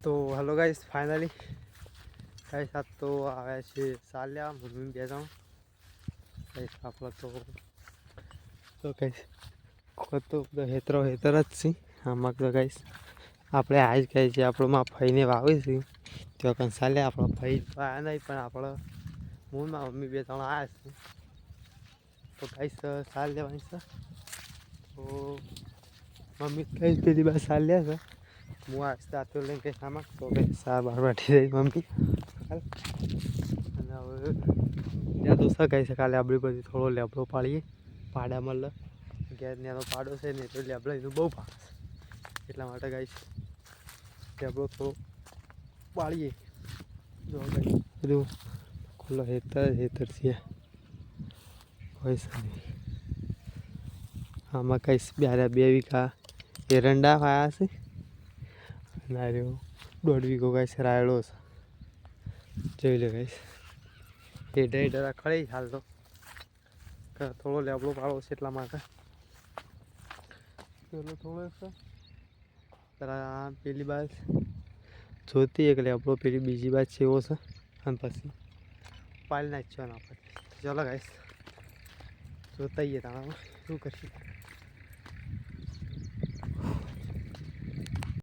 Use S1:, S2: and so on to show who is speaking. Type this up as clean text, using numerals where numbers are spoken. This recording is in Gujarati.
S1: તો હેલો ગાઈસ, ફાઇનલી ગાઈસ આ તો આવ્યા છે ચાલ્યા મમ્મી બે જણ ગાઈસ આપણે તો ગાઈસ તો હેતર જ છે આમાં તો ગાઈસ આપણે આજ કહે છે આપણું માં ફઈને વાવે છે તો કંઈ ચાલે આપણો ફઈ આવ્યા નહીં પણ આપણો મૂળમાં મમ્મી બે જણ આવ્યા છે તો ગાઈસ ચાલ લેવાની છે તો મમ્મી કઈ પેલી બાર ચાલ્યા છે હું આસ્તા તો લઈને કંઈ સામાન તો કંઈ સાર બહાર બેઠી રહી મમ્મી અને હવે ત્યાં તો શકાય છે કાલે આપણી બધી થોડો લેબડો પાડીએ પાડા મળે ઘેર નેનો પાડો છે ને એટલે લેબડો એનું બહુ ભાવે છે એટલા માટે ગાઈશ લેબડો થોડો પાડીએ જો ગાઈશ બધું ખુલ્લો હેતર છે હોય છે આમાં કહીશ બે વીઘા એરંડા વાયા છે ના રહ્યો 1.5 વીઘો ગાઈશ રાયડો છે જોઈ લે ગાઈશ હેઠા ખડી હાલ તો થોડો લેબડો પાડો છે એટલા માટે પેલો થોડો છે પેલી બાદ જોતી એક લેબડો પેલી બીજી બાદ છે એવો છે અને પછી પાડી નાખવાનો આપણે ચલો ગાઈશ જોતા આવીએ તમે શું કરશું